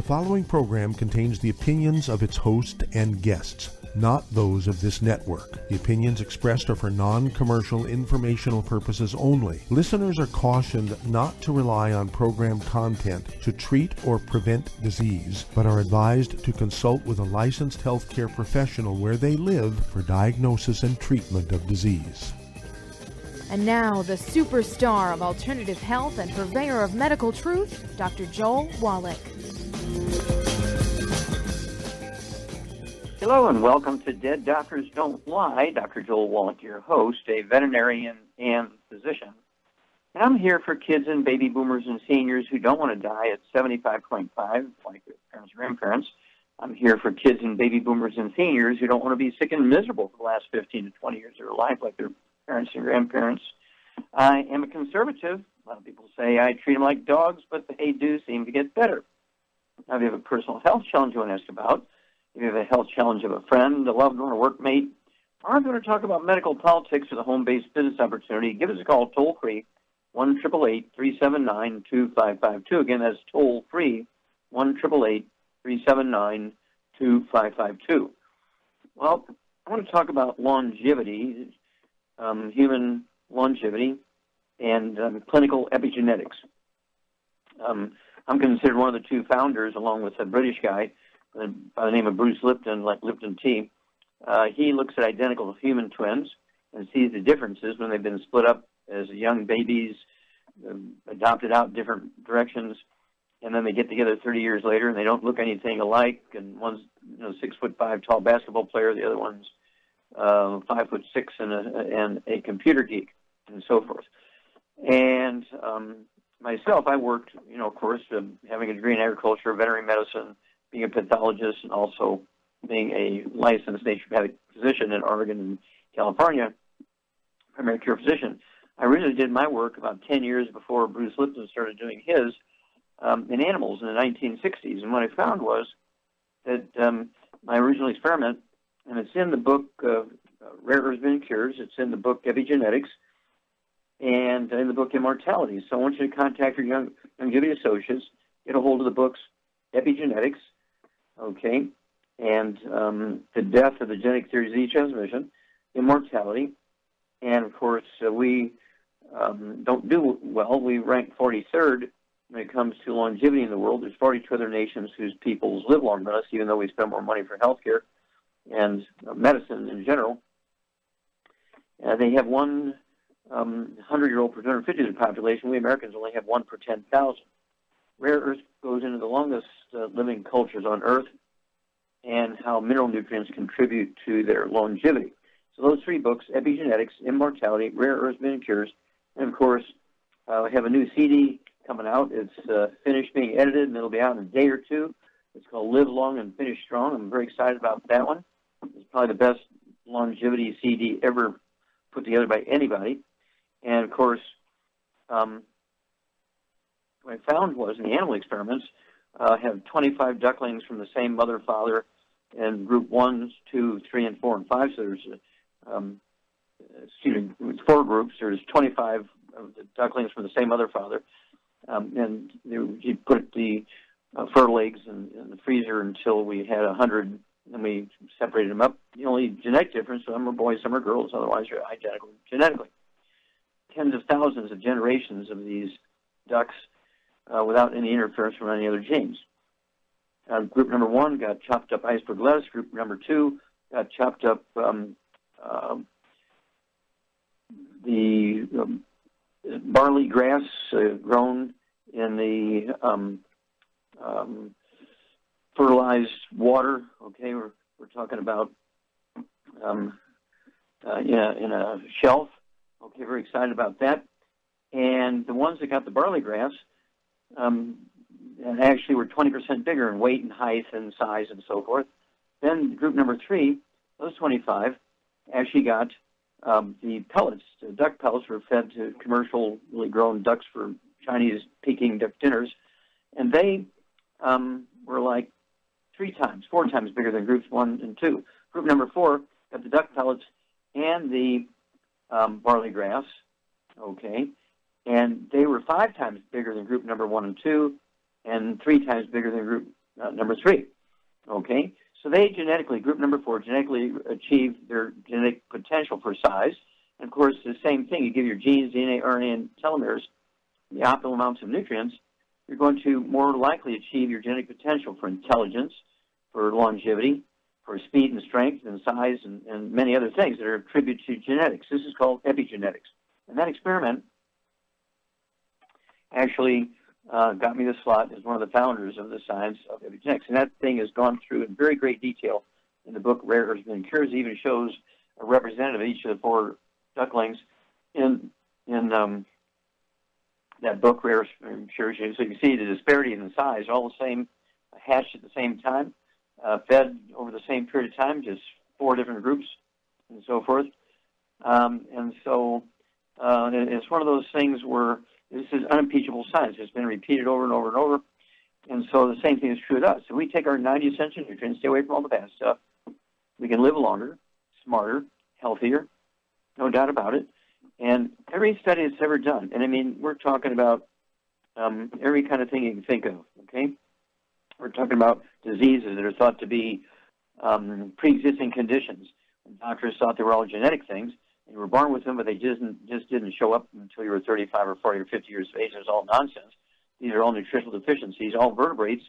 The following program contains the opinions of its host and guests, not those of this network. The opinions expressed are for non-commercial informational purposes only. Listeners are cautioned not to rely on program content to treat or prevent disease, but are advised to consult with a licensed healthcare professional where they live for diagnosis and treatment of disease. And now, the superstar of alternative health and purveyor of medical truth, Dr. Joel Wallach. Hello and welcome to Dead Doctors Don't Lie. Dr. Joel Wallach, your host, a veterinarian and physician. And I'm here for kids and baby boomers and seniors who don't want to die at 75.5 like their parents and grandparents. I'm here for kids and baby boomers and seniors who don't want to be sick and miserable for the last 15 to 20 years of their life like their parents and grandparents. I am a conservative. A lot of people say I treat them like dogs, but they do seem to get better. Now, if you have a personal health challenge you want to ask about, if you have a health challenge of a friend, a loved one, a workmate, or if you want to talk about medical politics or the home-based business opportunity, give us a call toll-free, 1-888-379-2552. Again, that's toll-free, 1-888-379-2552. Well, I want to talk about longevity, human longevity, and clinical epigenetics. I'm considered one of the two founders, along with a British guy by the name of Bruce Lipton, like Lipton tea. He looks at identical human twins and sees the differences when they've been split up as young babies, adopted out in different directions, and then they get together 30 years later and they don't look anything alike. And one's 6'5" tall basketball player, the other one's 5'6" and a computer geek, and so forth. And myself, I worked, of course, having a degree in agriculture, veterinary medicine, being a pathologist, and also being a licensed naturopathic physician in Oregon and California, primary care physician. I originally did my work about 10 years before Bruce Lipton started doing his in animals in the 1960s. And what I found was that my original experiment, and it's in the book Rare Earths and Cures, it's in the book Epigenetics, and in the book Immortality. So I want you to contact your longevity associates, get a hold of the books Epigenetics, okay, and The Death of the Genetic Theories of Disease Transmission, Immortality, and of course we don't do well. We rank 43rd when it comes to longevity in the world. There's 42 other nations whose peoples live longer than us, even though we spend more money for healthcare and medicine in general. They have one 100-year-old per 250 of the population. We Americans only have one per 10,000. Rare Earth goes into the longest living cultures on Earth and how mineral nutrients contribute to their longevity. So those three books, Epigenetics, Immortality, Rare Earths and Cures, and of course, we have a new CD coming out. It's finished being edited, and it'll be out in a day or two. It's called Live Long and Finish Strong. I'm very excited about that one. It's probably the best longevity CD ever put together by anybody. And, of course, what I found was in the animal experiments, have 25 ducklings from the same mother, father, in group 1, 2, 3, and 4, and 5. So there's, it's 4 groups. There's 25 of the ducklings from the same mother, father. And you put the fertile eggs in the freezer until we had 100, and we separated them up. The only genetic difference, some are boys, some are girls, otherwise you're identical genetically. Tens of thousands of generations of these ducks without any interference from any other genes. Group number 1 got chopped up iceberg lettuce. Group number 2 got chopped up the barley grass grown in the fertilized water. Okay, we're talking about in a shelf. Okay, very excited about that. And the ones that got the barley grass actually were 20% bigger in weight and height and size and so forth. Then group number 3, those 25, actually got the pellets. The duck pellets were fed to commercially grown ducks for Chinese Peking duck dinners. And they were like 4 times bigger than groups 1 and 2. Group number 4 got the duck pellets and the barley grass, okay, and they were 5 times bigger than group number 1 and 2, and 3 times bigger than group number 3. Okay? So they genetically, group number 4, genetically achieve their genetic potential for size. And, of course, the same thing. You give your genes, DNA, RNA, and telomeres the optimal amounts of nutrients, you're going to more likely achieve your genetic potential for intelligence, for longevity, for speed and strength and size, and many other things that are attributed to genetics. This is called epigenetics. And that experiment actually got me the slot as one of the founders of the science of epigenetics. And that thing has gone through in very great detail in the book Rare Earths and Cures. It even shows a representative of each of the 4 ducklings in that book, Rare Earths and Cures. So you can see the disparity in the size, all the same, hatched at the same time, fed over the same period of time, just 4 different groups and so forth. And so it's one of those things where this is unimpeachable science. It's been repeated over and over and over. And so the same thing is true with us. If we take our 90 essential nutrients, stay away from all the bad stuff, we can live longer, smarter, healthier, no doubt about it. And every study that's ever done, and I mean, we're talking about every kind of thing you can think of, okay? We're talking about diseases that are thought to be pre-existing conditions. And doctors thought they were all genetic things. You were born with them, but they just didn't show up until you were 35 or 40 or 50 years of age. It was all nonsense. These are all nutritional deficiencies, all vertebrates,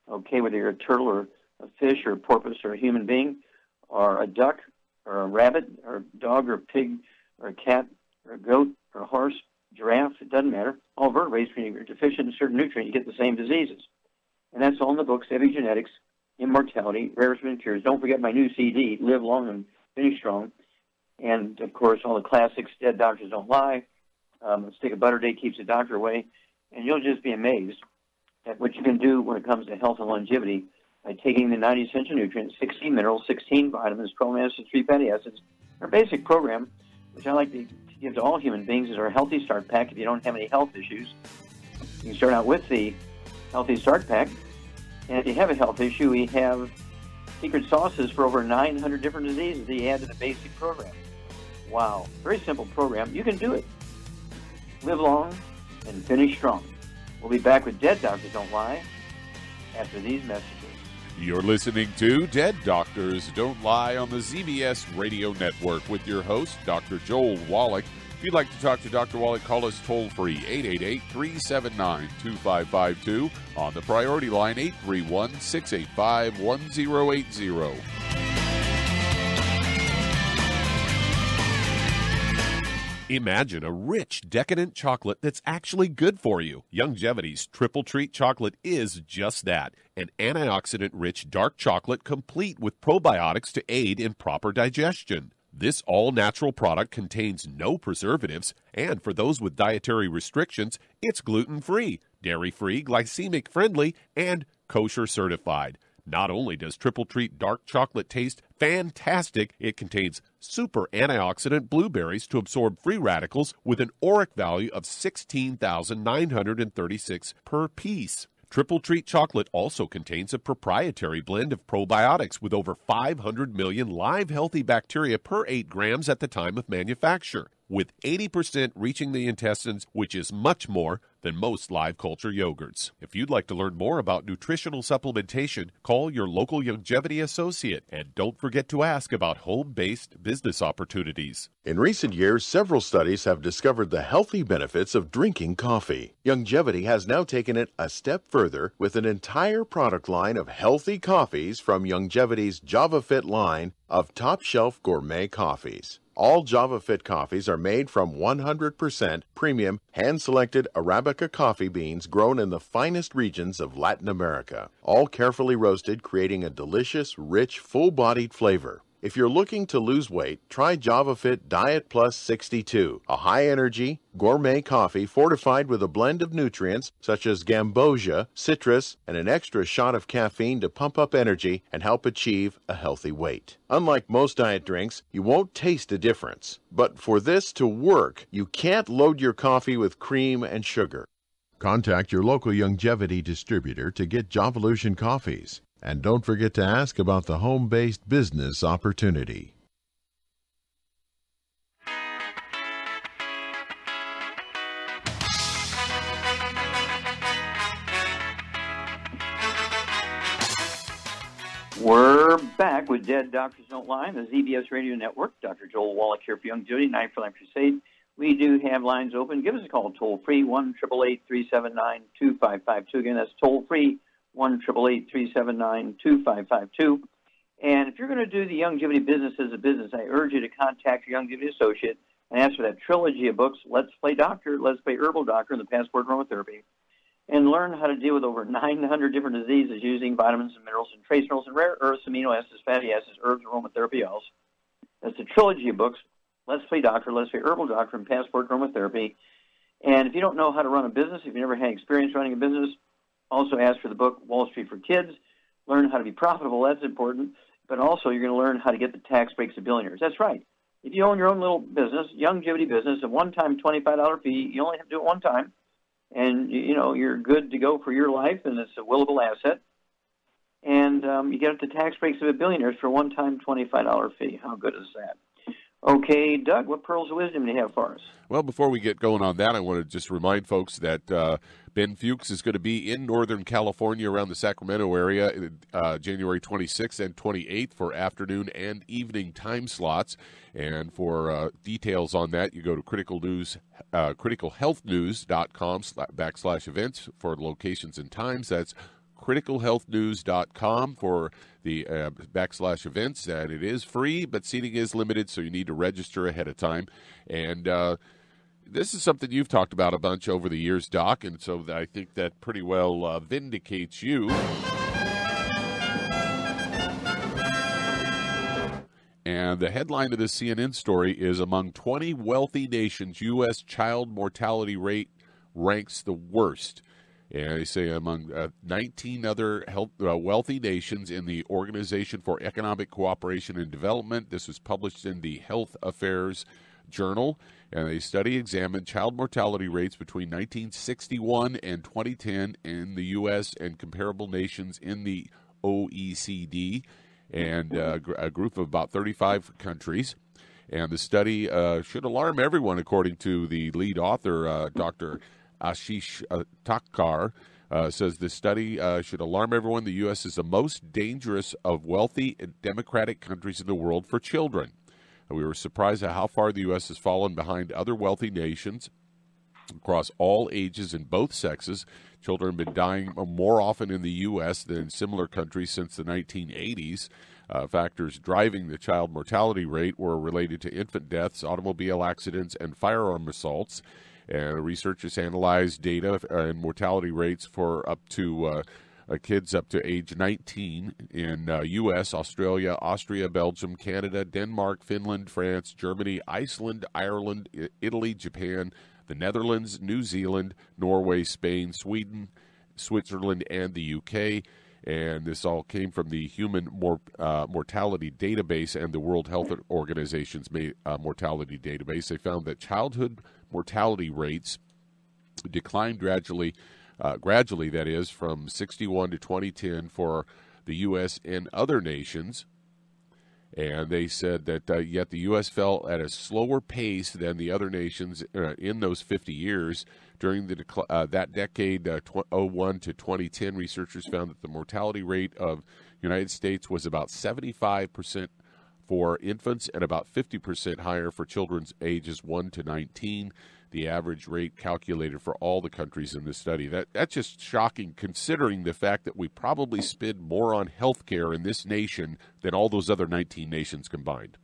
okay, whether you're a turtle or a fish or a porpoise or a human being or a duck or a rabbit or a dog or a pig or a cat or a goat or a horse, giraffe, it doesn't matter. All vertebrates, when you're deficient in certain nutrients, you get the same diseases. And that's all in the books, Epigenetics, Immortality, Rare Earths and Cures. Don't forget my new CD, Live Long and Finish Strong. And, of course, all the classics, Dead Doctors Don't Lie, Stick a Butter Day Keeps the Doctor Away. And you'll just be amazed at what you can do when it comes to health and longevity by taking the 90 essential nutrients, 16 minerals, 16 vitamins, 12 amino acids, 3 fatty acids. Our basic program, which I like to give to all human beings, is our Healthy Start Pack. If you don't have any health issues, you can start out with the Healthy Start Pack. And if you have a health issue, we have secret sauces for over 900 different diseases that you add to the basic program. Wow. Very simple program. You can do it. Live long and finish strong. We'll be back with Dead Doctors Don't Lie after these messages. You're listening to Dead Doctors Don't Lie on the ZBS Radio Network with your host, Dr. Joel Wallach. If you'd like to talk to Dr. Wallach, call us toll-free, 888-379-2552. On the priority line, 831-685-1080. Imagine a rich, decadent chocolate that's actually good for you. Youngevity's Triple Treat chocolate is just that, an antioxidant-rich dark chocolate complete with probiotics to aid in proper digestion. This all-natural product contains no preservatives, and for those with dietary restrictions, it's gluten-free, dairy-free, glycemic-friendly, and kosher certified. Not only does Triple Treat dark chocolate taste fantastic, it contains super antioxidant blueberries to absorb free radicals with an ORAC value of 16,936 per piece. Triple Treat chocolate also contains a proprietary blend of probiotics with over 500 million live healthy bacteria per 8 grams at the time of manufacture, with 80% reaching the intestines, which is much more than most live culture yogurts. If you'd like to learn more about nutritional supplementation, call your local Youngevity associate, and don't forget to ask about home-based business opportunities. In recent years, several studies have discovered the healthy benefits of drinking coffee. Youngevity has now taken it a step further with an entire product line of healthy coffees from Youngevity's JavaFit line of top-shelf gourmet coffees. All JavaFit coffees are made from 100% premium, hand-selected Arabica coffee beans grown in the finest regions of Latin America, all carefully roasted, creating a delicious, rich, full-bodied flavor. If you're looking to lose weight, try JavaFit Diet Plus 62, a high-energy, gourmet coffee fortified with a blend of nutrients such as gambosia, citrus, and an extra shot of caffeine to pump up energy and help achieve a healthy weight. Unlike most diet drinks, you won't taste a difference. But for this to work, you can't load your coffee with cream and sugar. Contact your local Youngevity distributor to get Javalution coffees. And don't forget to ask about the home-based business opportunity. We're back with Dead Doctors Don't Lie, the ZBS Radio Network. Dr. Joel Wallach here for Youngevity, 9 for Life Crusade. We do have lines open. Give us a call toll-free, 1-888-379-2552. Again, that's toll-free, 1-888-379-2552. And if you're going to do the Youngevity business as a business, I urge you to contact your Youngevity associate and ask for that trilogy of books, Let's Play Doctor, Let's Play Herbal Doctor, and the Passport Aromatherapy, and learn how to deal with over 900 different diseases using vitamins and minerals and trace minerals and rare earths, amino acids, fatty acids, herbs, aromatherapy oils. That's a trilogy of books, Let's Play Doctor, Let's Play Herbal Doctor, and Passport Aromatherapy. And if you don't know how to run a business, if you've never had experience running a business, also ask for the book Wall Street for Kids. Learn how to be profitable, that's important. But also you're going to learn how to get the tax breaks of billionaires. That's right. If you own your own little business, Youngevity business, a one-time $25 fee, you only have to do it one time. And, you're good to go for your life, and it's a willable asset. And you get the tax breaks of a billionaires for a one-time $25 fee. How good is that? Okay, Doug, what pearls of wisdom do you have for us? Well, before we get going on that, I want to just remind folks that Ben Fuchs is going to be in Northern California around the Sacramento area January 26th and 28th for afternoon and evening time slots. And for details on that, you go to criticalhealthnews.com/events for locations and times. That's criticalhealthnews.com for the /events, and it is free, but seating is limited, so you need to register ahead of time. And this is something you've talked about a bunch over the years, Doc, and so I think that pretty well vindicates you. And the headline of this CNN story is, among 20 wealthy nations, U.S. child mortality rate ranks the worst. And they say among 19 other wealthy nations in the Organization for Economic Cooperation and Development. This was published in the Health Affairs Journal. And a study examined child mortality rates between 1961 and 2010 in the U.S. and comparable nations in the OECD, and a group of about 35 countries. And the study should alarm everyone, according to the lead author, Dr. Ashish Thakkar, says the study should alarm everyone. The U.S. is the most dangerous of wealthy and democratic countries in the world for children. We were surprised at how far the U.S. has fallen behind other wealthy nations across all ages and both sexes. Children have been dying more often in the U.S. than in similar countries since the 1980s. Factors driving the child mortality rate were related to infant deaths, automobile accidents, and firearm assaults. And researchers analyzed data and mortality rates for up to kids up to age 19 in U.S., Australia, Austria, Belgium, Canada, Denmark, Finland, France, Germany, Iceland, Ireland, Italy, Japan, the Netherlands, New Zealand, Norway, Spain, Sweden, Switzerland, and the UK. And this all came from the Human Mortality Database and the World Health Organization's Mortality Database. They found that childhood mortality rates declined gradually, that is, from 61 to 2010 for the U.S. and other nations. And they said that yet the U.S. fell at a slower pace than the other nations in those 50 years. During that decade, 01 to 2010, researchers found that the mortality rate of the United States was about 75% for infants and about 50% higher for children's ages 1 to 19. The average rate calculated for all the countries in this study. That's just shocking, considering the fact that we probably spend more on health care in this nation than all those other 19 nations combined.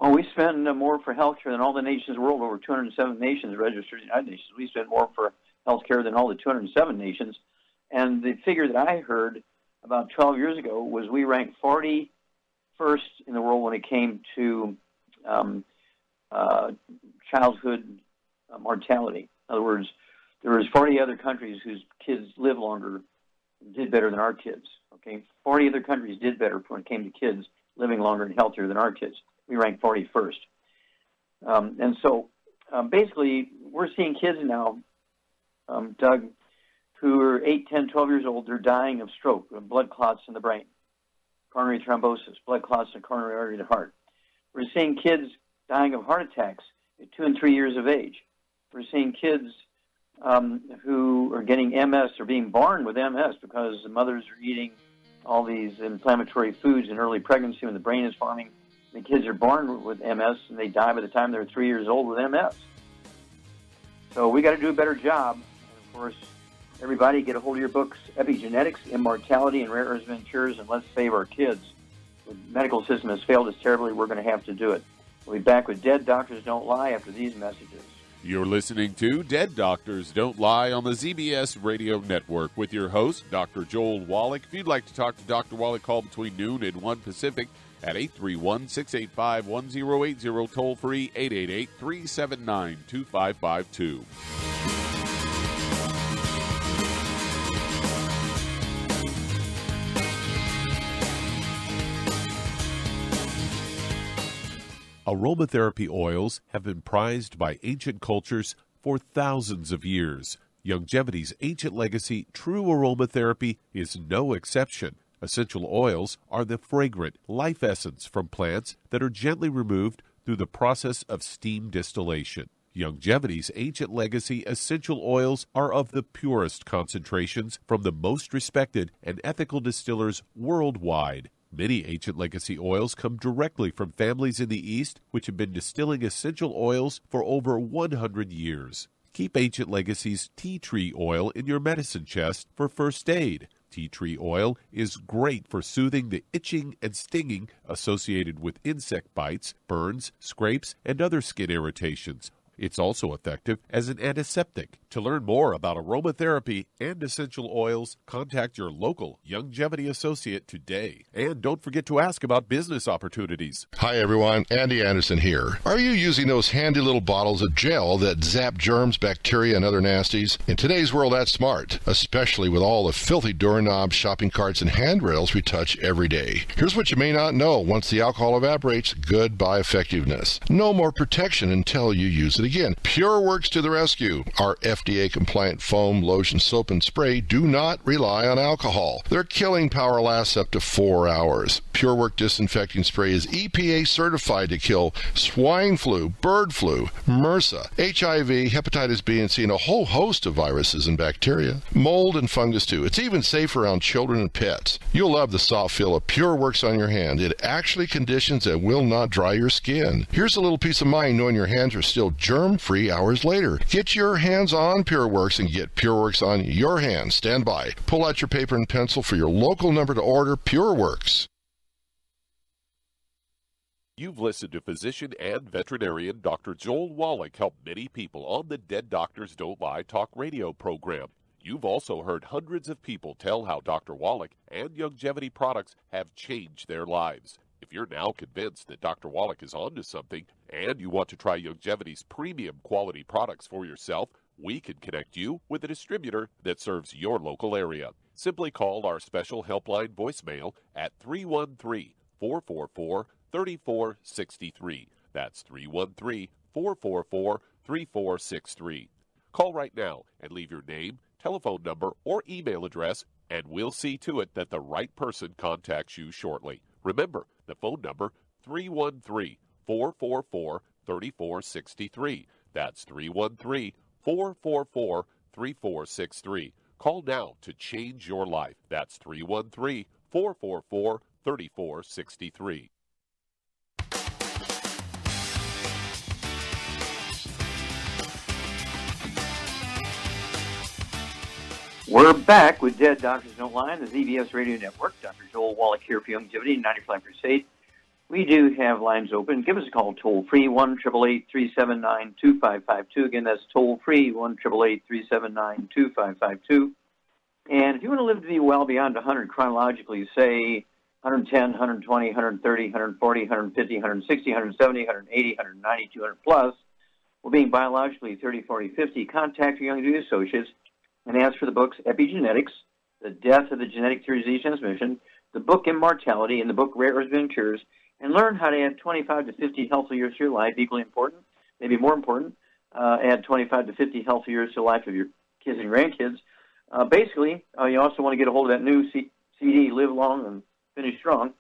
Well, we spend more for health care than all the nations in the world. Over 207 nations registered in the United Nations. We spend more for health care than all the 207 nations. And the figure that I heard about 12 years ago was we ranked 41st in the world when it came to childhood mortality. In other words, there was 40 other countries whose kids live longer, did better than our kids. Okay, 40 other countries did better when it came to kids living longer and healthier than our kids. We ranked 41st. And so basically, we're seeing kids now, Doug, who are 8, 10, 12 years old. They're dying of stroke, of blood clots in the brain, coronary thrombosis, blood clots in the coronary artery of the heart. We're seeing kids dying of heart attacks at 2 and 3 years of age. We're seeing kids who are getting MS or being born with MS because the mothers are eating all these inflammatory foods in early pregnancy when the brain is forming. The kids are born with MS, and they die by the time they're 3 years old with MS. So we got to do a better job. And of course, everybody get a hold of your books, Epigenetics, Immortality, and Rare Earths Ventures, and let's save our kids. The medical system has failed us terribly. We're going to have to do it. We'll be back with Dead Doctors Don't Lie after these messages. You're listening to Dead Doctors Don't Lie on the ZBS Radio Network with your host, Dr. Joel Wallach. If you'd like to talk to Dr. Wallach, call between noon and 1 Pacific at 831-685-1080, toll free 888-379-2552. Aromatherapy oils have been prized by ancient cultures for thousands of years. Longevity's ancient legacy, true aromatherapy, is no exception. Essential oils are the fragrant life essence from plants that are gently removed through the process of steam distillation. Longevity's ancient legacy essential oils are of the purest concentrations from the most respected and ethical distillers worldwide. Many ancient legacy oils come directly from families in the East which have been distilling essential oils for over 100 years. Keep Ancient Legacy's tea tree oil in your medicine chest for first aid. Tea tree oil is great for soothing the itching and stinging associated with insect bites, burns, scrapes, and other skin irritations. It's also effective as an antiseptic. To learn more about aromatherapy and essential oils, contact your local Longevity associate today. And don't forget to ask about business opportunities. Hi everyone, Andy Anderson here. Are you using those handy little bottles of gel that zap germs, bacteria, and other nasties? In today's world, that's smart, especially with all the filthy doorknobs, shopping carts, and handrails we touch every day. Here's what you may not know. Once the alcohol evaporates, goodbye effectiveness. No more protection until you use it again. PureWorks to the rescue. Our FDA-compliant foam, lotion, soap, and spray do not rely on alcohol. Their killing power lasts up to 4 hours. PureWorks disinfecting spray is EPA certified to kill swine flu, bird flu, MRSA, HIV, hepatitis B and C, and a whole host of viruses and bacteria. Mold and fungus too. It's even safe around children and pets. You'll love the soft feel of PureWorks on your hand. It actually conditions and will not dry your skin. Here's a little peace of mind knowing your hands are still germ-free hours later. Get your hands on PureWorks and get PureWorks on your hands. Stand by. Pull out your paper and pencil for your local number to order PureWorks. You've listened to physician and veterinarian Dr. Joel Wallach help many people on the Dead Doctors Don't Lie talk radio program. You've also heard hundreds of people tell how Dr. Wallach and Longevity products have changed their lives. If you're now convinced that Dr. Wallach is onto something and you want to try Longevity's premium quality products for yourself, we can connect you with a distributor that serves your local area. Simply call our special helpline voicemail at 313-444-3463. That's 313-444-3463. Call right now and leave your name, telephone number, or email address, and we'll see to it that the right person contacts you shortly. Remember, the phone number, 313-444-3463. That's 313-444-3463. Call now to change your life. That's 313-444-3463. We're back with Dead Doctors Don't Lie on the ZBS Radio Network. Dr. Joel Wallach here for Longevity 95 Crusade. We do have lines open. Give us a call toll-free, 1-888-379-2552. Again, that's toll-free, 1-888-379-2552. And if you want to live to be well beyond 100 chronologically, say 110, 120, 130, 140, 150, 160, 170, 180, 190, 200 plus, well, being biologically 30, 40, 50, contact your Young Duty Associates and ask for the books Epigenetics, The Death of the Genetic Theory of Disease Transmission, the book Immortality, and the book Rare Earths Ventures, and learn how to add 25 to 50 healthy years to your life, equally important, maybe more important, add 25 to 50 healthy years to the life of your kids and grandkids. Basically, you also want to get a hold of that new CD, Live Long and Finish Strong.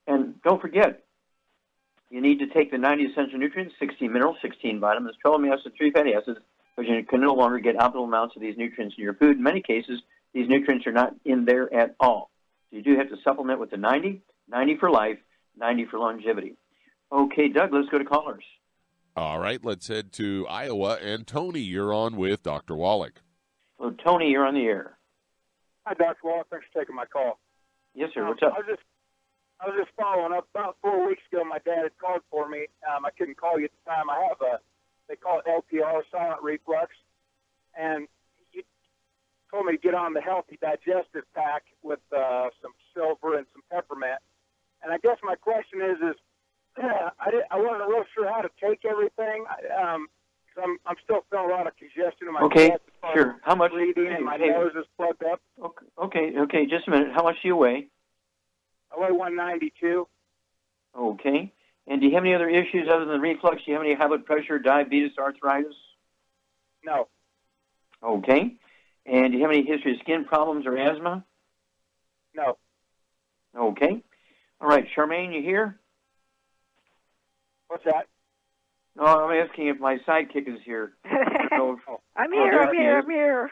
And don't forget, you need to take the 90 essential nutrients, 16 minerals, 16 vitamins, 12 amino acids, 3 fatty acids, because you can no longer get optimal amounts of these nutrients in your food. In many cases, these nutrients are not in there at all. So you do have to supplement with the 90 for life, 90 for longevity. Okay, Doug, let's go to callers. All right, let's head to Iowa. And Tony, you're on with Dr. Wallach. Well, Tony, you're on the air. Hi, Dr. Wallach. Thanks for taking my call. Yes, sir. What's up? I was just following up. About 4 weeks ago, my dad had called for me. I couldn't call you at the time. I have they call it LPR, silent reflux. And you told me to get on the healthy digestive pack with some silver and some peppermint. And I guess my question is I wasn't real sure how to take everything. I'm still feeling a lot of congestion in my chest. Sure. How much? Breathing and my nose is plugged up. Okay. Just a minute. How much do you weigh? I weigh 192. Okay. And do you have any other issues other than reflux? Do you have any high blood pressure, diabetes, arthritis? No. Okay. And do you have any history of skin problems or asthma? No. Okay. All right. Charmaine, you here? What's that? No, I'm asking if my sidekick is here. I'm here.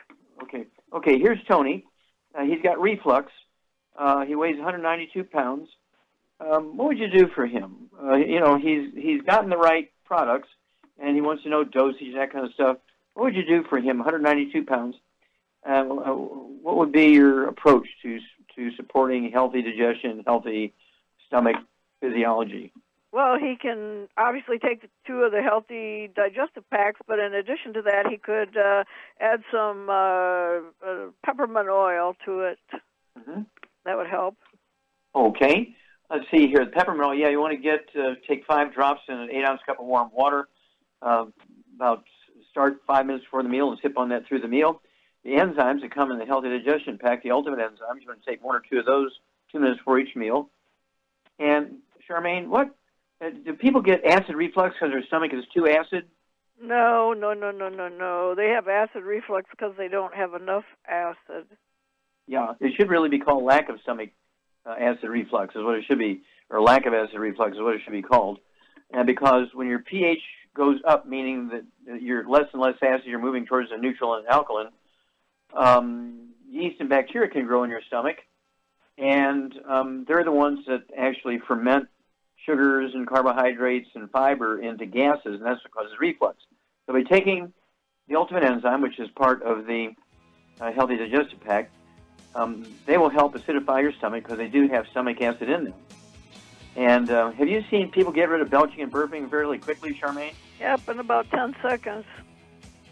Okay. Here's Tony. He's got reflux. He weighs 192 pounds. What would you do for him? He's gotten the right products, and he wants to know dosage, that kind of stuff. What would you do for him, 192 pounds? What would be your approach to supporting healthy digestion, healthy stomach physiology? Well, he can obviously take 2 of the healthy digestive packs, but in addition to that, he could add some peppermint oil to it. Mm-hmm. That would help. Okay. Let's see here. The peppermint oil, you want to take 5 drops in an 8-ounce cup of warm water. Start 5 minutes before the meal and sip on that through the meal. The enzymes that come in the healthy digestion pack, the ultimate enzymes, you want to take 1 or 2 of those 2 minutes before each meal. And Charmaine, do people get acid reflux because their stomach is too acid? No. They have acid reflux because they don't have enough acid. Yeah, it should really be called lack of stomach acid reflux is what it should be, or lack of acid reflux is what it should be called. And because when your pH goes up, meaning that you're less and less acid, you're moving towards a neutral and alkaline, yeast and bacteria can grow in your stomach, and they're the ones that actually ferment sugars and carbohydrates and fiber into gases, and that's what causes reflux. So by taking the ultimate enzyme, which is part of the healthy digestive pack, they will help acidify your stomach because they do have stomach acid in them. And have you seen people get rid of belching and burping fairly quickly, Charmaine? Yep, in about 10 seconds.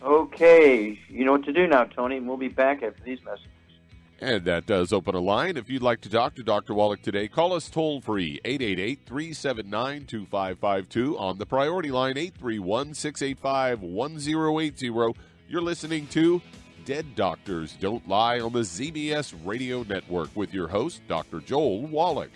Okay. You know what to do now, Tony, and we'll be back after these messages. And that does open a line. If you'd like to talk to Dr. Wallach today, call us toll-free, 888-379-2552. On the priority line, 831-685-1080. You're listening to Dead Doctors Don't Lie on the ZBS Radio Network with your host, Dr. Joel Wallach.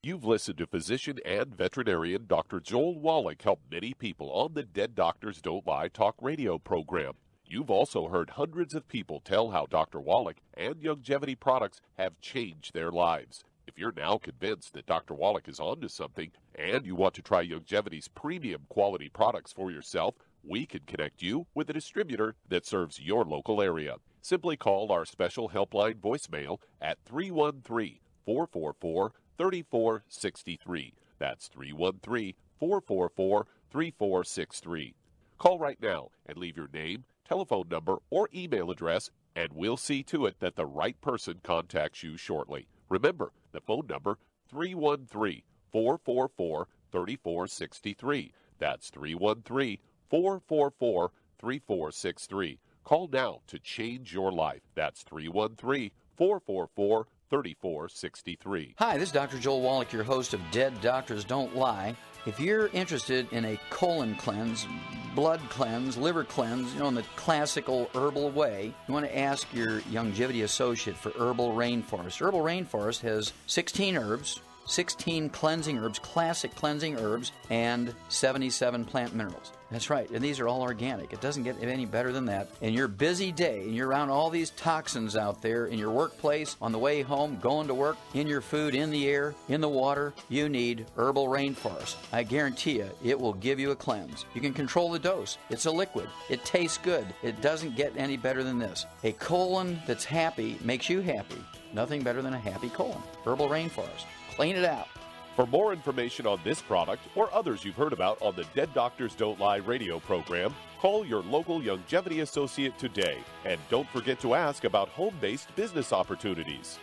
You've listened to physician and veterinarian Dr. Joel Wallach help many people on the Dead Doctors Don't Lie talk radio program. You've also heard hundreds of people tell how Dr. Wallach and Youngevity products have changed their lives. If you're now convinced that Dr. Wallach is onto something and you want to try Youngevity's premium quality products for yourself, we can connect you with a distributor that serves your local area. Simply call our special helpline voicemail at 313-444-3463. That's 313-444-3463. Call right now and leave your name, telephone number, or email address, and we'll see to it that the right person contacts you shortly. Remember, the phone number, 313-444-3463. That's 313-444-3463. Call now to change your life. That's 313-444-3463. Hi, this is Dr. Joel Wallach, your host of Dead Doctors Don't Lie. If you're interested in a colon cleanse, blood cleanse, liver cleanse, in the classical herbal way, you want to ask your Youngevity associate for Herbal Rainforest. Herbal Rainforest has 16 herbs, 16 cleansing herbs, classic cleansing herbs, and 77 plant minerals. That's right, and these are all organic. It doesn't get any better than that. In your busy day, and you're around all these toxins out there in your workplace, on the way home, going to work, in your food, in the air, in the water, you need Herbal Rainforest. I guarantee you, it will give you a cleanse. You can control the dose. It's a liquid. It tastes good. It doesn't get any better than this. A colon that's happy makes you happy. Nothing better than a happy colon. Herbal Rainforest. Clean it out. For more information on this product or others you've heard about on the Dead Doctors Don't Lie radio program, call your local longevity associate today. And don't forget to ask about home-based business opportunities.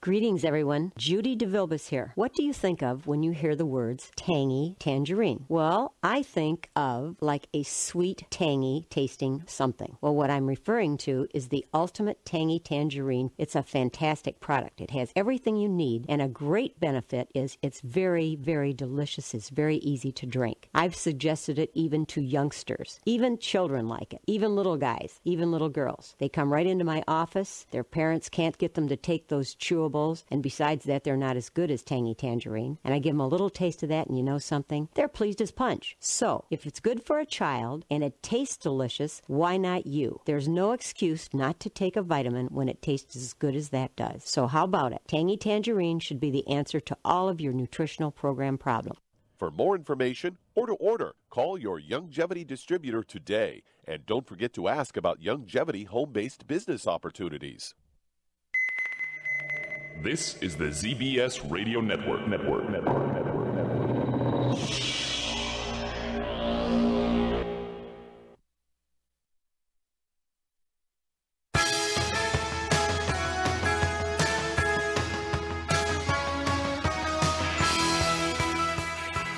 Greetings, everyone. Judy DeVilbus here. What do you think of when you hear the words tangy tangerine? Well, I think of like a sweet, tangy tasting something. Well, what I'm referring to is the ultimate tangy tangerine. It's a fantastic product. It has everything you need, and a great benefit is it's very, very delicious. It's very easy to drink. I've suggested it even to youngsters. Even children like it. Even little guys. Even little girls. They come right into my office. Their parents can't get them to take those chewables, and besides that, they're not as good as tangy tangerine. And I give them a little taste of that, and you know something? They're pleased as punch. So, if it's good for a child and it tastes delicious, why not you? There's no excuse not to take a vitamin when it tastes as good as that does. So how about it? Tangy tangerine should be the answer to all of your nutritional program problems. For more information or to order, call your Youngevity distributor today. And don't forget to ask about Youngevity home-based business opportunities. This is the ZBS Radio Network.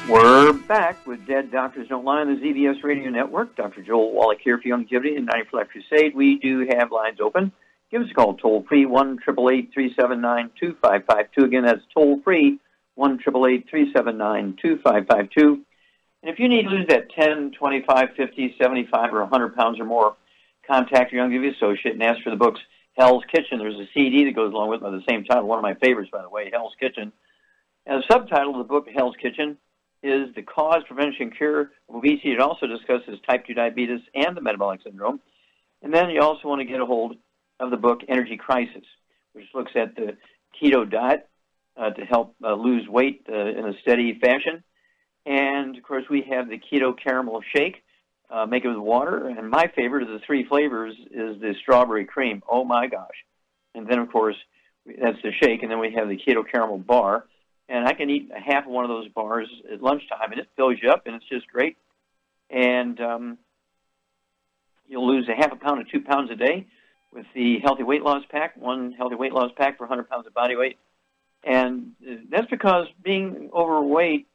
We're back with Dead Doctors Don't Lie on the ZBS Radio Network. Dr. Joel Wallach here for Youngevity and 90 for Life Crusade. We do have lines open. Give us a call toll-free, 1-888-379-2552. Again, that's toll-free, 1-888-379-2552. And if you need to lose that 10, 25, 50, 75, or 100 pounds or more, contact your Youngevity associate and ask for the books Hell's Kitchen. There's a CD that goes along with it by the same title, one of my favorites, by the way, Hell's Kitchen. And the subtitle of the book, Hell's Kitchen, is The Cause, Prevention, Cure of Obesity. It also discusses type 2 diabetes and the metabolic syndrome. And then you also want to get a hold of the book Energy Crisis, which looks at the keto diet to help lose weight in a steady fashion. And, of course, we have the keto caramel shake, make it with water. And my favorite of the three flavors is the strawberry cream. Oh, my gosh. And then, of course, that's the shake. And then we have the keto caramel bar. And I can eat half of one of those bars at lunchtime, and it fills you up, and it's just great. And you'll lose a half a pound to 2 pounds a day with the Healthy Weight Loss Pack, one Healthy Weight Loss Pack for 100 pounds of body weight. And that's because being overweight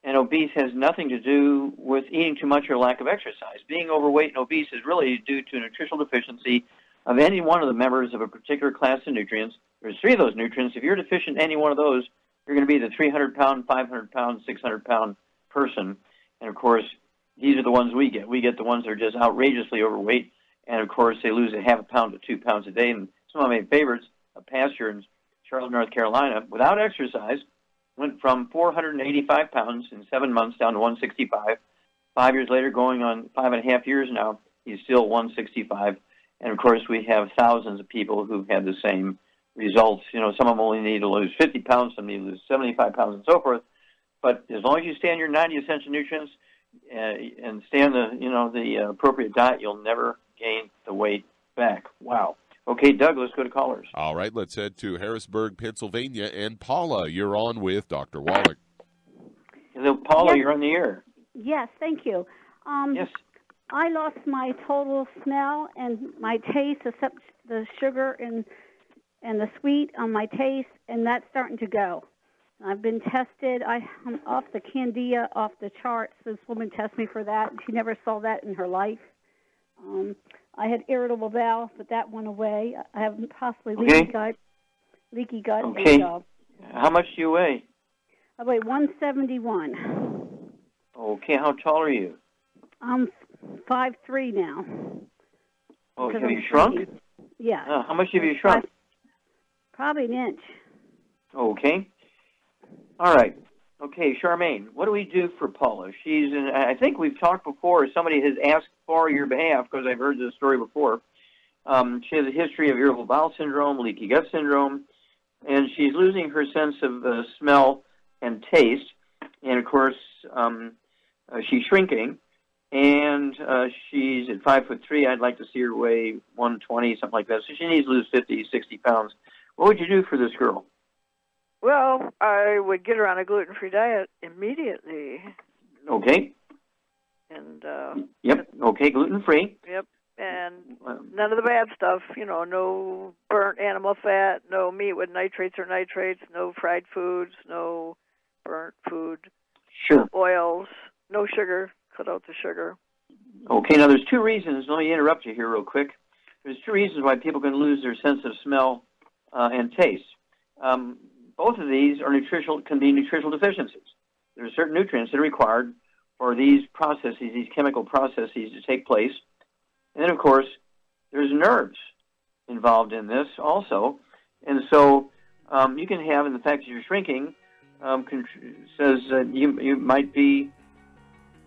and obese has nothing to do with eating too much or lack of exercise. Being overweight and obese is really due to nutritional deficiency of any one of the members of a particular class of nutrients. There's three of those nutrients. If you're deficient in any one of those, you're going to be the 300-pound, 500-pound, 600-pound person. And, of course, these are the ones we get. We get the ones that are just outrageously overweight. And, of course, they lose a half a pound to 2 pounds a day. And some of my favorites, a pastor in Charlotte, North Carolina, without exercise, went from 485 pounds in 7 months down to 165. 5 years later, going on 5.5 years now, he's still 165. And, of course, we have thousands of people who've had the same results. You know, some of them only need to lose 50 pounds, some need to lose 75 pounds, and so forth. But as long as you stay on your 90 essential nutrients and stay on the appropriate diet, you'll never gain the weight back. Wow. Okay, Doug, let's go to callers. All right, let's head to Harrisburg, Pennsylvania. And Paula, you're on with Dr. Wallach. Hello, Paula, yes. You're on the air. Yes, thank you. Yes. I lost my total smell and my taste, except the sugar and the sweet on my taste, and that's starting to go. I've been tested. I'm off the Candida, off the charts. This woman tested me for that. She never saw that in her life. I had irritable bowel, but that went away. I have possibly leaky gut. Okay. And, how much do you weigh? I weigh 171. Okay, how tall are you? I'm 5'3" now. Oh, have you shrunk? Yeah. How much have you shrunk? Probably an inch. Okay. All right. Okay, Charmaine, what do we do for Paula? I think we've talked before. Somebody has asked for your behalf because I've heard this story before. She has a history of irritable bowel syndrome, leaky gut syndrome, and she's losing her sense of smell and taste. And, of course, she's shrinking, and she's at 5'3". I'd like to see her weigh 120, something like that. So she needs to lose 50, 60 pounds. What would you do for this girl? Well, I would get her on a gluten-free diet immediately. Okay. And yep. Okay, gluten-free. Yep. And none of the bad stuff. No burnt animal fat, no meat with nitrates or nitrates, no fried foods, no burnt food. Sure. No oils, no sugar. Cut out the sugar. Okay. Now there's two reasons. Let me interrupt you here real quick. There's two reasons why people can lose their sense of smell and taste. Both of these can be nutritional deficiencies. There are certain nutrients that are required for these processes, these chemical processes to take place. And then, of course, there's nerves involved in this also. And so you can have, and the fact that you're shrinking says you might be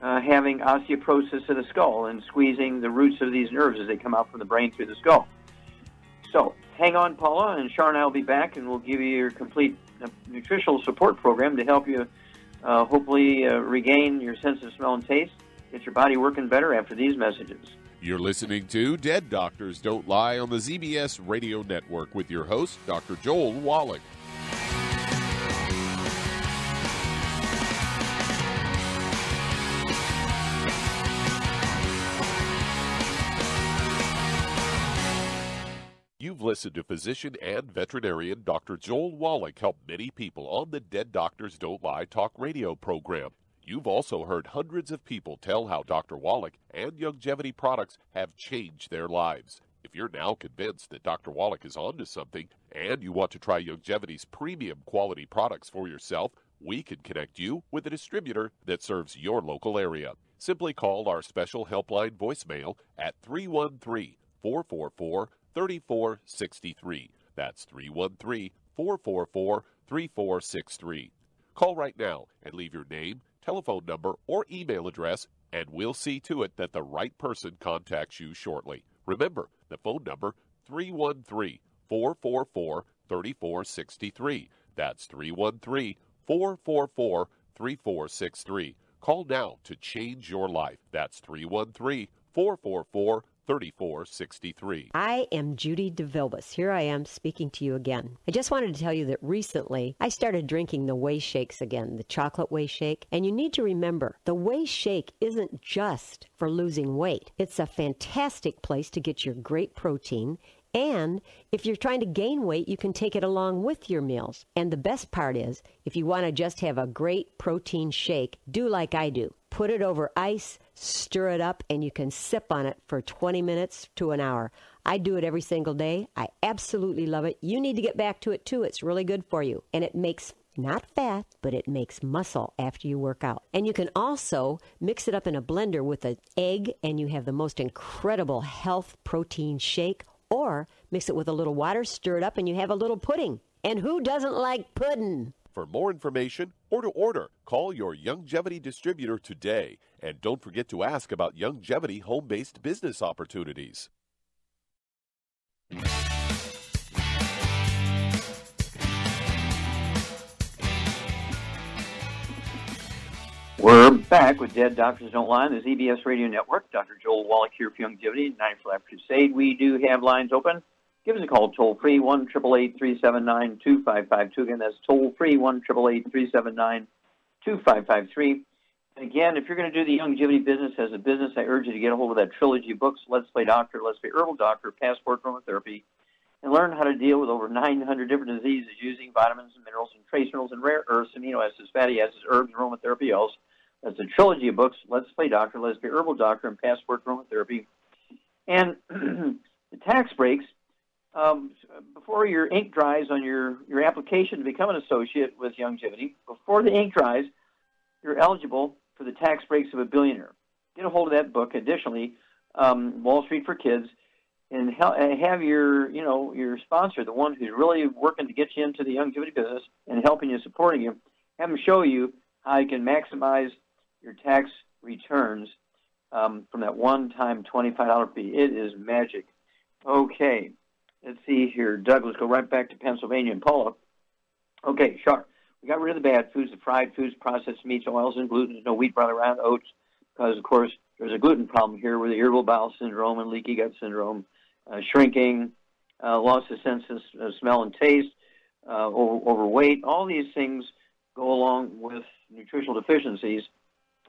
having osteoporosis of the skull and squeezing the roots of these nerves as they come out from the brain through the skull. So hang on, Paula, and Sharon and I will be back, and we'll give you your complete nutritional support program to help you hopefully regain your sense of smell and taste, get your body working better after these messages. You're listening to Dead Doctors Don't Lie on the ZBS Radio Network with your host, Dr. Joel Wallach. You've listened to physician and veterinarian Dr. Joel Wallach help many people on the Dead Doctors Don't Lie talk radio program. You've also heard hundreds of people tell how Dr. Wallach and Youngevity products have changed their lives. If you're now convinced that Dr. Wallach is onto something and you want to try Youngevity's premium quality products for yourself, we can connect you with a distributor that serves your local area. Simply call our special helpline voicemail at 313-444-3463. That's 313-444-3463. Call right now and leave your name, telephone number, or email address, and we'll see to it that the right person contacts you shortly. Remember, the phone number, 313-444-3463. That's 313-444-3463. Call now to change your life. That's 313-444-3463. 3463. I am Judy DeVilbus. Here I am speaking to you again. I just wanted to tell you that recently I started drinking the Whey Shakes again, the chocolate Whey Shake. And you need to remember, the Whey Shake isn't just for losing weight. It's a fantastic place to get your great protein. And if you're trying to gain weight, you can take it along with your meals. And the best part is, if you want to just have a great protein shake, do like I do. Put it over ice, stir it up, and you can sip on it for 20 minutes to an hour. I do it every single day. I absolutely love it. You need to get back to it, too. It's really good for you. And it makes not fat, but it makes muscle after you work out. And you can also mix it up in a blender with an egg, and you have the most incredible health protein shake. Or mix it with a little water, stir it up, and you have a little pudding. And who doesn't like pudding? For more information or to order, call your Youngevity distributor today. And don't forget to ask about Youngevity home-based business opportunities. We're back with Dead Doctors Don't Lie on the ZBS Radio Network. Dr. Joel Wallach here for Youngevity, 9 for Life Crusade. We do have lines open. Give us a call toll-free, 1-888-379-2552. Again, that's toll-free, 1-888-379-2553. And again, if you're going to do the Youngevity business as a business, I urge you to get a hold of that trilogy of books, Let's Play Doctor, Let's Play Herbal Doctor, Passport Aromatherapy, and learn how to deal with over 900 different diseases using vitamins and minerals and trace minerals and rare earths, amino acids, fatty acids, herbs, aromatherapy oils. That's a trilogy of books, Let's Play Doctor, Let's Play Herbal Doctor, and Passport Aromatherapy. And the tax breaks, before your ink dries on your application to become an associate with Youngevity, before the ink dries, you're eligible for the tax breaks of a billionaire. Get a hold of that book. Additionally, Wall Street for Kids, and have your sponsor, the one who's really working to get you into the Youngevity business and helping you, supporting you, have them show you how you can maximize your tax returns from that one-time $25 fee. It is magic. Okay, let's see here. Doug, let's go right back to Pennsylvania and Paula. Okay, sure. We got rid of the bad foods, the fried foods, processed meats, oils, and gluten. No wheat, barley, rye, oats, because, of course, there's a gluten problem here with the irritable bowel syndrome and leaky gut syndrome, shrinking, loss of sense of smell and taste, overweight. All these things go along with nutritional deficiencies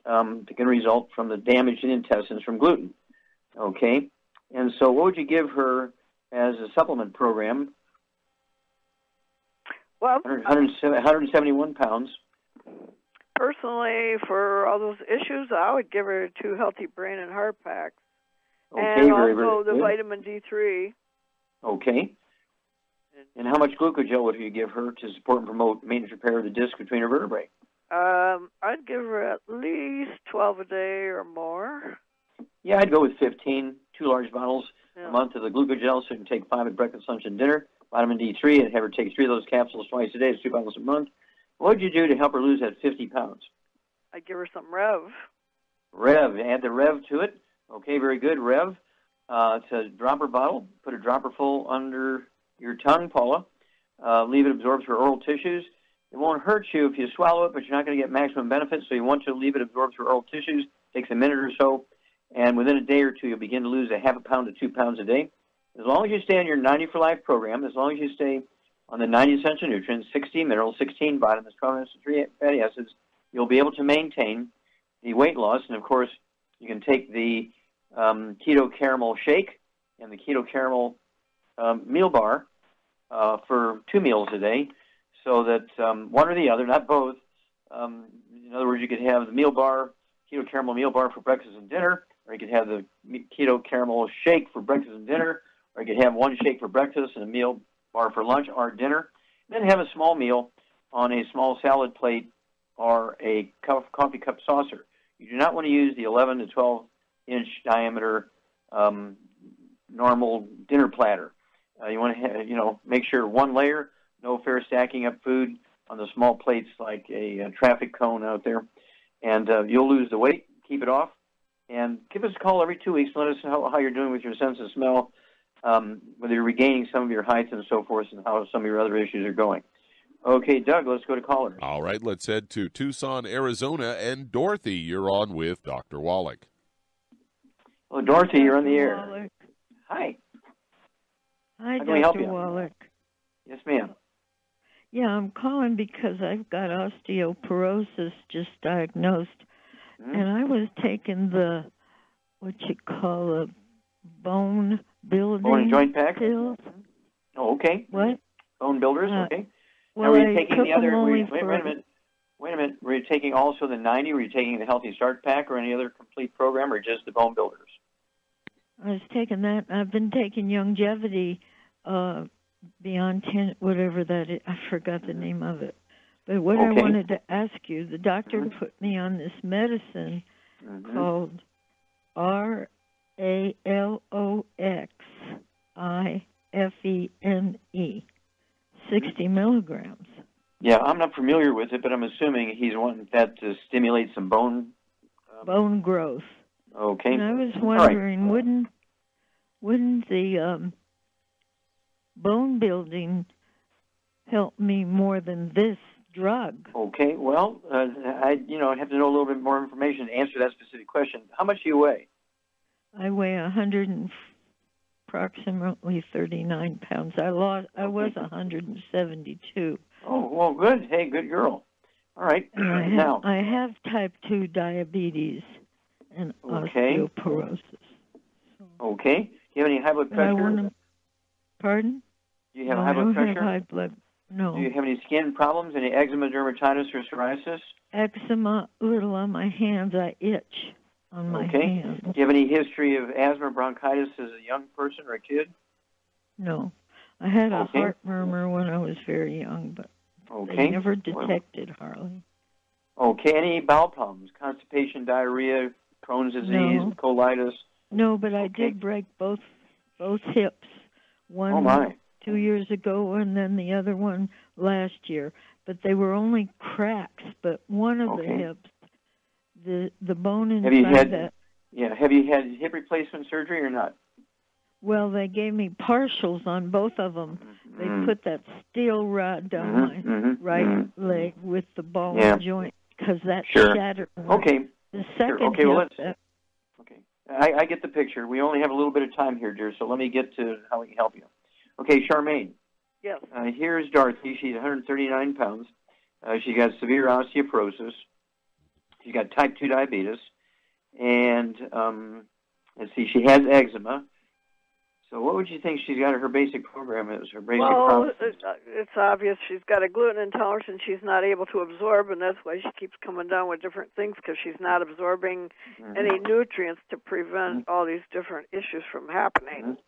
that can result from the damage in intestines from gluten. Okay? And so what would you give her as a supplement program? Well, 171 pounds. Personally, for all those issues, I would give her 2 healthy brain and heart packs. Okay, and very, also very the good. vitamin D3. Okay. And how much glucogel would you give her to support and promote maintenance repair of the disc between her vertebrae? I'd give her at least 12 a day or more. Yeah, I'd go with 15, 2 large bottles a month of the glucogel, so you can take 5 at breakfast, lunch, and dinner. Vitamin D3, I'd have her take 3 of those capsules twice a day, 2 bottles a month. What would you do to help her lose that 50 pounds? I'd give her some Rev. Rev, add the Rev to it. Okay, very good. Rev, it's a dropper bottle. Put a dropper full under your tongue, Paula. Leave it absorb through oral tissues. It won't hurt you if you swallow it, but you're not going to get maximum benefit, so you want to leave it absorb through oral tissues. Takes a minute or so, and within a day or two, you'll begin to lose a half a pound to 2 pounds a day. As long as you stay on your 90 for Life program, as long as you stay on the 90 essential nutrients, 16 minerals, 16 vitamins, 12 minutes, 3 fatty acids, you'll be able to maintain the weight loss. And, of course, you can take the keto caramel shake and the keto caramel meal bar for 2 meals a day, so that one or the other, not both. In other words, you could have the meal bar, keto caramel meal bar for breakfast and dinner, or you could have the keto caramel shake for breakfast and dinner, or you could have one shake for breakfast and a meal bar for lunch or dinner. Then have a small meal on a small salad plate or a coffee cup saucer. You do not want to use the 11 to 12 inch diameter normal dinner platter. You want to make sure one layer, no fair stacking up food on the small plates like a traffic cone out there, and you'll lose the weight. Keep it off, and give us a call every 2 weeks. Let us know how you're doing with your sense of smell, whether you're regaining some of your height and so forth, and how some of your other issues are going. Okay, Doug, let's go to callers. All right, let's head to Tucson, Arizona, and Dorothy, you're on with Dr. Wallach. Well, Dorothy, you're on the air. Wallach. Hi. Hi, How can we help Dr. you? Wallach. Yes, ma'am. Yeah, I'm calling because I've got osteoporosis just diagnosed, and I was taking the, what you call a bone building Bone and joint pack? pills. Oh, okay. What? Bone builders, okay. Well, now, were you I taking took the other, them only wait a minute. Were you taking also the 90? Were you taking the Healthy Start Pack or any other complete program, or just the bone builders? I was taking that. I've been taking longevity beyond 10, whatever that is. I forgot the name of it. But what I wanted to ask you, the doctor put me on this medicine called RALOXIFENE, 60 milligrams. Yeah, I'm not familiar with it, but I'm assuming he's wanting that to stimulate some bone growth. Okay. And I was wondering, wouldn't the bone building help me more than this drug? Okay. Well, I have to know a little bit more information to answer that specific question. How much do you weigh? I weigh approximately 39 pounds. I was 172. Oh, well, good. Hey, good girl. All right. And I have type 2 diabetes and osteoporosis. Okay. Do you have any high blood pressure? Pardon? Do you have high blood pressure? I don't have high blood. No. Do you have any skin problems? Any eczema, dermatitis, or psoriasis? Eczema, little on my hands. I itch on my hands. Do you have any history of asthma, bronchitis as a young person or a kid? No. I had a heart murmur when I was very young, but they never detected Harley. Okay. Any bowel problems? Constipation, diarrhea, Crohn's disease, colitis? No, but I did break both hips. One 2 years ago, and then the other one last year. But they were only cracks. But one of the hips, the bone inside that. Yeah. Have you had hip replacement surgery or not? Well, they gave me partials on both of them. They put that steel rod down my right leg with the ball and joint because that shattered. Okay. The second Okay. Well, I get the picture. We only have a little bit of time here, dear, so let me get to how we can help you. Okay, Charmaine. Yes. Here's Dorothy. She's 139 pounds. She's got severe osteoporosis. She's got type 2 diabetes. And, let's see, she has eczema. So what would you think she's got her basic program is? Her basic problem? It's obvious she's got a gluten intolerance and she's not able to absorb, and that's why she keeps coming down with different things because she's not absorbing any nutrients to prevent all these different issues from happening.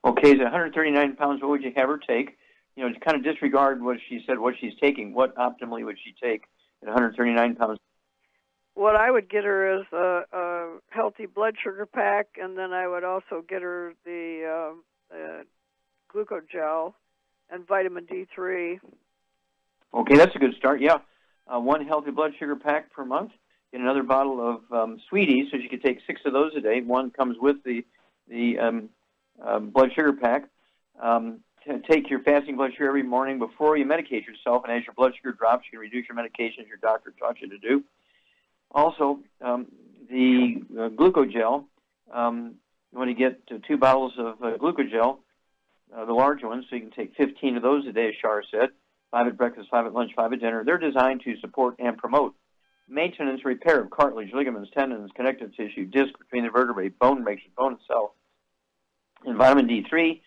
Okay, so 139 pounds, what would you have her take? You know, to kind of disregard what she said, what she's taking, what optimally would she take at 139 pounds? What I would get her is a healthy blood sugar pack, and then I would also get her the glucogel and vitamin D3. Okay, that's a good start, yeah. One healthy blood sugar pack per month. Get another bottle of Sweeties, so she could take 6 of those a day. One comes with the blood sugar pack. Take your fasting blood sugar every morning before you medicate yourself, and as your blood sugar drops, you can reduce your medication as your doctor taught you to do. Also, the glucogel, you want to get 2 bottles of glucogel, the large ones, so you can take 15 of those a day, as Shar said, 5 at breakfast, 5 at lunch, 5 at dinner. They're designed to support and promote maintenance, repair of cartilage, ligaments, tendons, connective tissue, disc between the vertebrae, bone makes bone itself. And vitamin D3,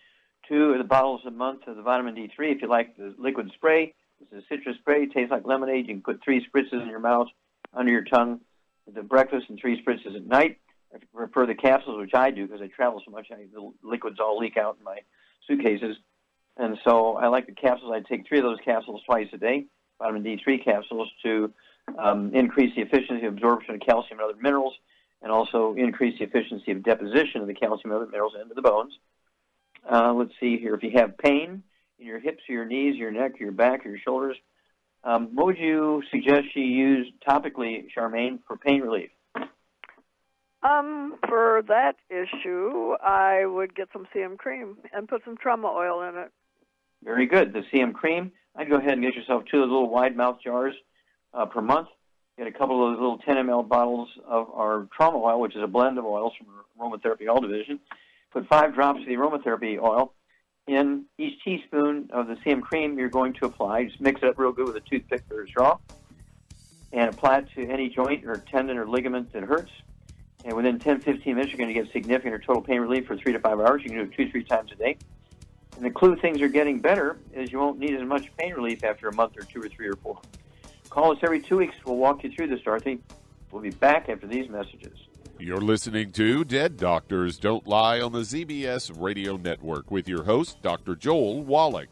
2 of the bottles a month of the vitamin D3. If you like the liquid spray, this is a citrus spray. It tastes like lemonade. You can put 3 spritzes in your mouth, under your tongue, at breakfast, and 3 spritzes at night. I prefer the capsules, which I do because I travel so much. The liquids all leak out in my suitcases. And so I like the capsules. I take 3 of those capsules twice a day, vitamin D3 capsules, to increase the efficiency of absorption of calcium and other minerals, and also increase the efficiency of deposition of the calcium and other minerals into the bones. Let's see here. If you have pain in your hips, or your knees, your neck, your back, or your shoulders, what would you suggest she use topically, Charmaine, for pain relief? For that issue, I would get some CM cream and put some trauma oil in it. Very good. The CM cream, I'd go ahead and get yourself 2 of those little wide mouth jars per month. Get a couple of those little 10 ml bottles of our trauma oil, which is a blend of oils from our aromatherapy oil division. Put 5 drops of the aromatherapy oil in each teaspoon of the CM cream you're going to apply. Just mix it up real good with a toothpick or a straw and apply it to any joint or tendon or ligament that hurts. And within 10-15 minutes, you're going to get significant or total pain relief for 3 to 5 hours. You can do it 2-3 times a day. And the clue things are getting better is you won't need as much pain relief after a month or 2 or 3 or 4. Call us every 2 weeks. We'll walk you through this, Dorothy. We'll be back after these messages. You're listening to Dead Doctors Don't Lie on the ZBS Radio Network with your host, Dr. Joel Wallach.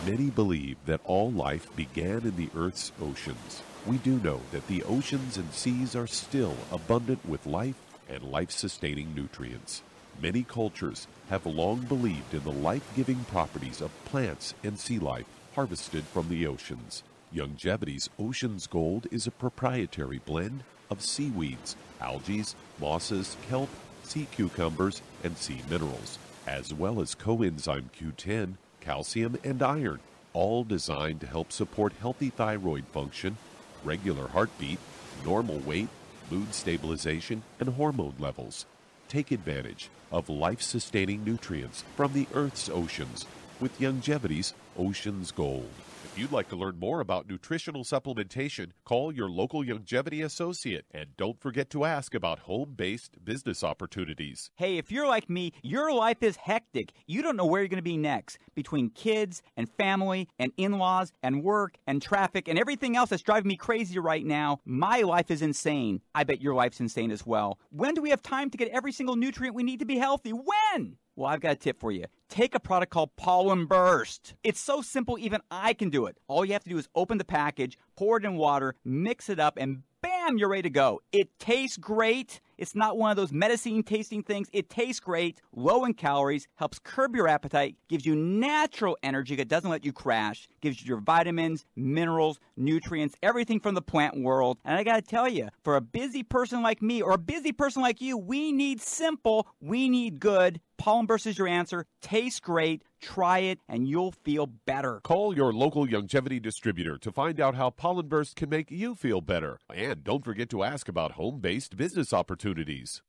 Many believe that all life began in the Earth's oceans. We do know that the oceans and seas are still abundant with life and life-sustaining nutrients. Many cultures have long believed in the life-giving properties of plants and sea life harvested from the oceans. Youngevity's Ocean's Gold is a proprietary blend of seaweeds, algae, mosses, kelp, sea cucumbers, and sea minerals, as well as coenzyme Q10, calcium, and iron, all designed to help support healthy thyroid function, regular heartbeat, normal weight, mood stabilization, and hormone levels. Take advantage of life-sustaining nutrients from the Earth's oceans with Youngevity's Ocean's Gold. If you'd like to learn more about nutritional supplementation, call your local longevity associate, and don't forget to ask about home-based business opportunities. Hey, if you're like me, your life is hectic. You don't know where you're going to be next. Between kids and family and in-laws and work and traffic and everything else that's driving me crazy right now, my life is insane. I bet your life's insane as well. When do we have time to get every single nutrient we need to be healthy? When? Well, I've got a tip for you. Take a product called Pollen Burst. It's so simple, even I can do it. All you have to do is open the package, pour it in water, mix it up, and bam, you're ready to go. It tastes great. It's not one of those medicine-tasting things. It tastes great, low in calories, helps curb your appetite, gives you natural energy that doesn't let you crash, gives you your vitamins, minerals, nutrients, everything from the plant world. And I got to tell you, for a busy person like me or a busy person like you, we need simple, we need good. Pollen Burst is your answer. Tastes great. Try it, and you'll feel better. Call your local longevity distributor to find out how Pollen Burst can make you feel better. And don't forget to ask about home-based business opportunities.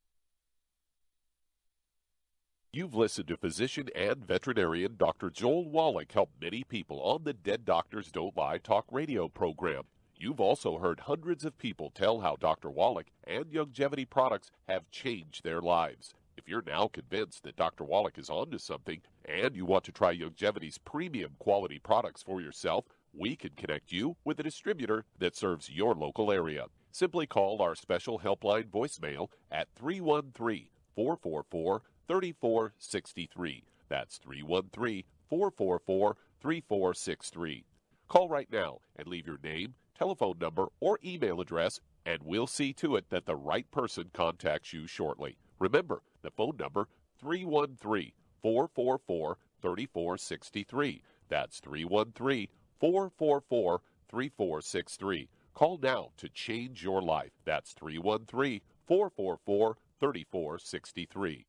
You've listened to physician and veterinarian Dr. Joel Wallach help many people on the Dead Doctors Don't Lie talk radio program. You've also heard hundreds of people tell how Dr. Wallach and longevity products have changed their lives. If you're now convinced that Dr. Wallach is onto something and you want to try Longevity's premium quality products for yourself, we can connect you with a distributor that serves your local area. Simply call our special helpline voicemail at 313-444-3463. That's 313-444-3463. Call right now and leave your name, telephone number, or email address, and we'll see to it that the right person contacts you shortly. Remember, the phone number, 313-444-3463. That's 313-444-3463. Call now to change your life. That's 313-444-3463.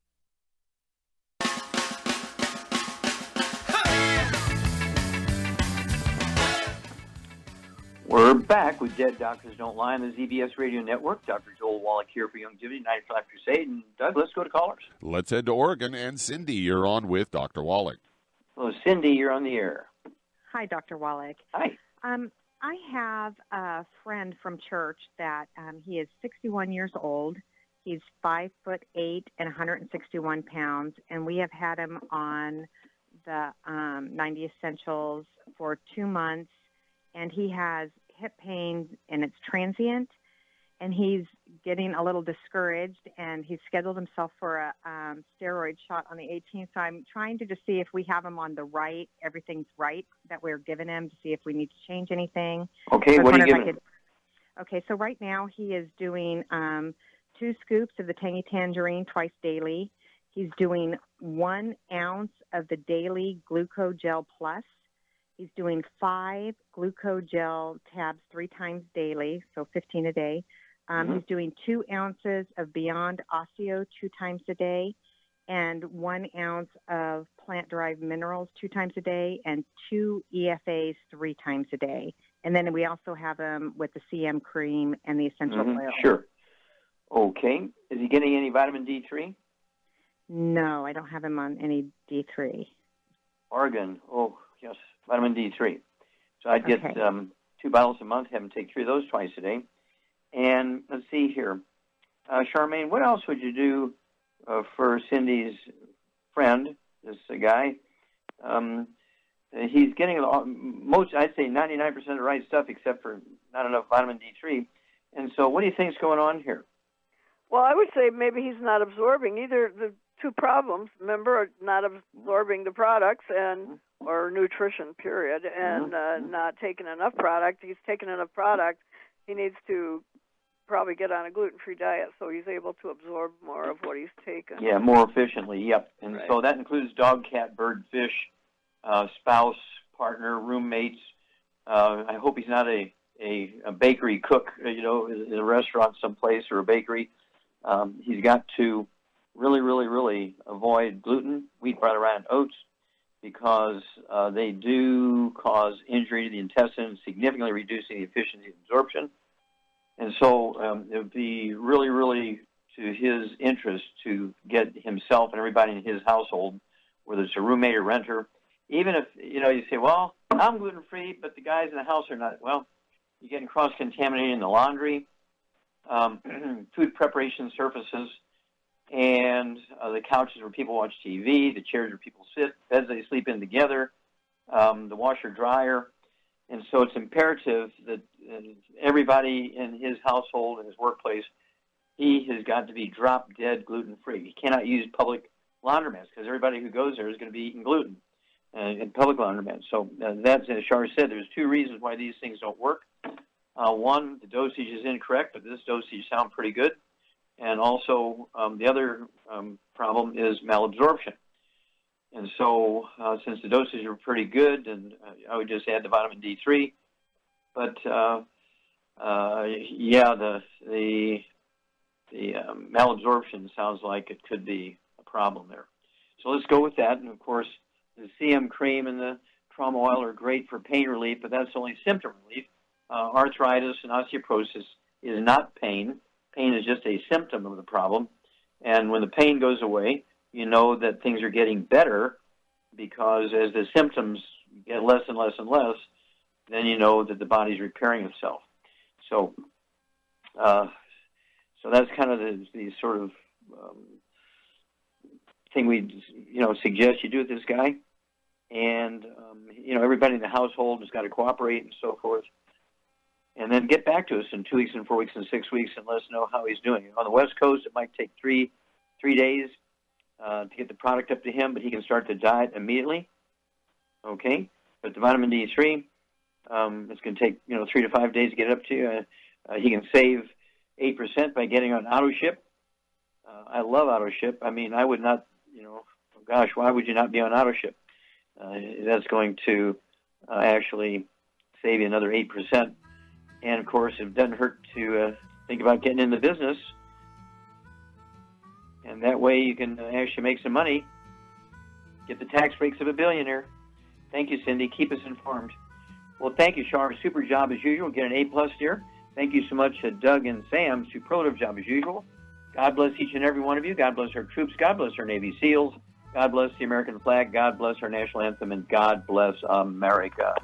We're back with Dead Doctors Don't Lie on the ZBS Radio Network. Dr. Joel Wallach here for Longevity 95 Crusade. And Doug, let's go to callers. Let's head to Oregon. And Cindy, you're on with Dr. Wallach. Hello, Cindy, you're on the air. Hi, Dr. Wallach. Hi. I have a friend from church that he is 61 years old. He's 5'8" and 161 pounds, and we have had him on the 90 Essentials for 2 months. And he has hip pain, and it's transient, and he's getting a little discouraged, and he's scheduled himself for a steroid shot on the 18th. So I'm trying to just see if we have him on the right, everything's right that we're giving him, to see if we need to change anything. Okay, what are you giving him? Okay, so right now he is doing 2 scoops of the tangy tangerine twice daily. He's doing 1 ounce of the daily Glucogel Plus. He's doing 5 Glucogel tabs 3 times daily, so 15 a day. He's doing 2 ounces of Beyond Osteo 2 times a day, and 1 ounce of plant-derived minerals 2 times a day, and 2 EFAs 3 times a day. And then we also have him with the CM cream and the essential oil. Sure. Okay. Is he getting any vitamin D3? No, I don't have him on any D3. Argan. Oh, yes. Vitamin D3. So I'd get 2 bottles a month, have him take 3 of those twice a day. And let's see here. Charmaine, what else would you do for Cindy's friend, this guy? He's getting I'd say 99% of the right stuff except for not enough vitamin D3. And so what do you think is going on here? Well, I would say maybe he's not absorbing either the 2 problems. Remember, not absorbing the products or nutrition, period, and not taking enough product. He's taking enough product. He needs to probably get on a gluten-free diet so he's able to absorb more of what he's taken. Yeah, more efficiently, yep. And so that includes dog, cat, bird, fish, spouse, partner, roommates. I hope he's not a bakery cook, in a restaurant someplace or a bakery. He's got to really, really, really avoid gluten, wheat, bran, rye, and oats, because they do cause injury to the intestine, significantly reducing the efficiency of absorption. And so it would be really, really to his interest to get himself and everybody in his household, whether it's a roommate or renter, even if, you say, well, I'm gluten-free, but the guys in the house are not. Well, you're getting cross-contaminated in the laundry, food preparation surfaces, and the couches where people watch TV, the chairs where people sit, beds they sleep in together, the washer-dryer. And so it's imperative that everybody in his household and his workplace, he has got to be drop-dead gluten-free. He cannot use public laundromats because everybody who goes there is going to be eating gluten in public laundromats. So that's, as Shar said, there's two reasons why these things don't work. One, the dosage is incorrect, but this dosage sounds pretty good. And also, the other problem is malabsorption. And so, since the dosages are pretty good, and I would just add the vitamin D3. But the malabsorption sounds like it could be a problem there. So let's go with that. And of course, the CM cream and the trauma oil are great for pain relief, but that's only symptom relief. Arthritis and osteoporosis is not pain. Pain is just a symptom of the problem. And when the pain goes away, you know that things are getting better, because as the symptoms get less and less and less, then you know that the body's repairing itself. So that's kind of the sort of thing we suggest you do with this guy. And everybody in the household has got to cooperate and so forth. And then get back to us in 2 weeks and 4 weeks and 6 weeks and let us know how he's doing. On the West Coast, it might take three days to get the product up to him, but he can start the diet immediately. Okay? But the vitamin D3, it's going to take 3 to 5 days to get it up to you. He can save 8% by getting on AutoShip. I love AutoShip. I mean, I would not, gosh, why would you not be on AutoShip? That's going to actually save you another 8%. And, of course, it doesn't hurt to think about getting in the business. And that way you can actually make some money, get the tax breaks of a billionaire. Thank you, Cindy. Keep us informed. Well, thank you, Shar. Super job as usual. Get an A+ here. Thank you so much, Doug and Sam. Superlative job as usual. God bless each and every one of you. God bless our troops. God bless our Navy SEALs. God bless the American flag. God bless our national anthem. And God bless America.